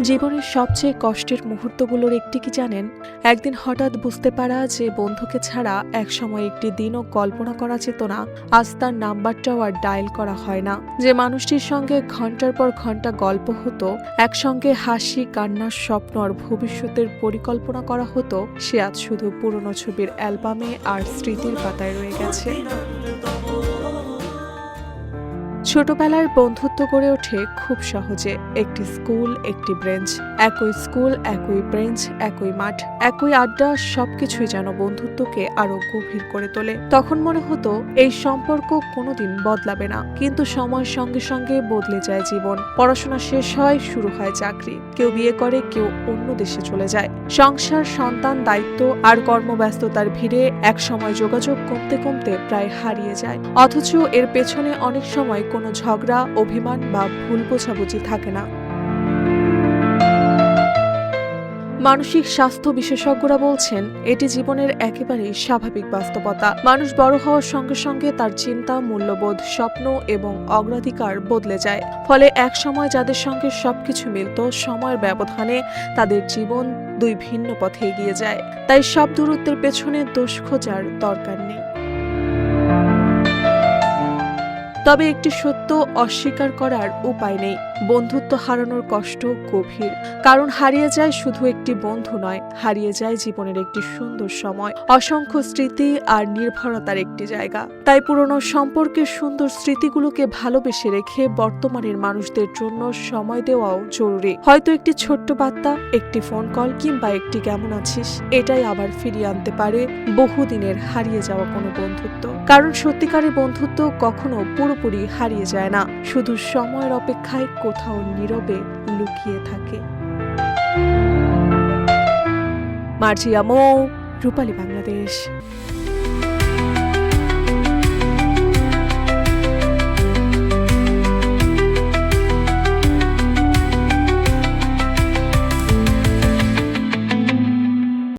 জীবনের সবচেয়ে কষ্টের মুহূর্তগুলোর একটি কি জানেন? একদিন হঠাৎ বুঝতে পারা যে বন্ধুকে ছাড়া একসময় একটি দিনও কল্পনা করা যেত না, আজ তার নাম্বারটাও আর ডায়াল করা হয় না। যে মানুষটির সঙ্গে ঘন্টার পর ঘন্টা গল্প হতো, একসঙ্গে হাসি, কান্নার স্বপ্ন আর ভবিষ্যতের পরিকল্পনা করা হতো, সে আজ শুধু পুরনো ছবির অ্যালবামে আর স্মৃতির পাতায় রয়ে গেছে। ছোটবেলার বন্ধুত্ব গড়ে ওঠে খুব সহজে। একটি স্কুল, একটি ব্রেঞ্চ, একই স্কুল, একই ব্রেঞ্চ, একই মাঠ, একই আড্ডা, সবকিছুই যেন বন্ধুত্বকে আরো গভীর করে তোলে। তখন মনে হতো এই সম্পর্ক কোনোদিন বদলাবে না, কিন্তু সময়ের সঙ্গে সঙ্গে বদলে যায় জীবন। পড়াশোনা শেষ হয়, শুরু হয় চাকরি, কেউ বিয়ে করে, কেউ অন্য দেশে চলে যায়। সংসার, সন্তান, দায়িত্ব আর কর্মব্যস্ততার ভিড়ে একসময় যোগাযোগ কমতে কমতে প্রায় হারিয়ে যায়। অথচ এর পেছনে অনেক সময় কোনো ঝগড়া, অভিমান বা ভুল বোঝাবুঝি থাকে না। মানসিক স্বাস্থ্য বিশেষজ্ঞরা বলছেন, এটি জীবনের একেবারেই স্বাভাবিক বাস্তবতা। মানুষ বড় হওয়ার সঙ্গে সঙ্গে তার চিন্তা, মূল্যবোধ, স্বপ্ন এবং অগ্রাধিকার বদলে যায়। ফলে এক সময় যাদের সঙ্গে সবকিছু মিলত, সময়ের ব্যবধানে তাদের জীবন দুই ভিন্ন পথে এগিয়ে যায়। তাই সব দূরত্বের পেছনে দোষ খোঁজার দরকার নেই। তবে একটি সত্য অস্বীকার করার উপায় নেই, বন্ধুত্ব হারানোর কষ্ট গভীর। কারণ হারিয়ে যায় শুধু একটি বন্ধু নয়, হারিয়ে যায় জীবনের একটি সুন্দর সময়, অসংখ্য স্মৃতি আর নির্ভরতার একটি জায়গা। তাই পুরনো সম্পর্কের সুন্দর স্মৃতিগুলোকে ভালোবেসে রেখে বর্তমানের মানুষদের জন্য সময় দেওয়াও জরুরি। হয়তো একটি ছোট্ট বার্তা, একটি ফোন কল কিংবা একটি কেমন আছিস, এটাই আবার ফিরিয়ে আনতে পারে বহুদিনের হারিয়ে যাওয়া কোনো বন্ধুত্ব। কারণ সত্যিকারের বন্ধুত্ব কখনো পুরোপুরি হারিয়ে যায় না, শুধু সময়ের অপেক্ষায় কোথাও নীরবে লুকিয়ে থাকে। মার্জিয়া মৌ, রূপালী বাংলাদেশ।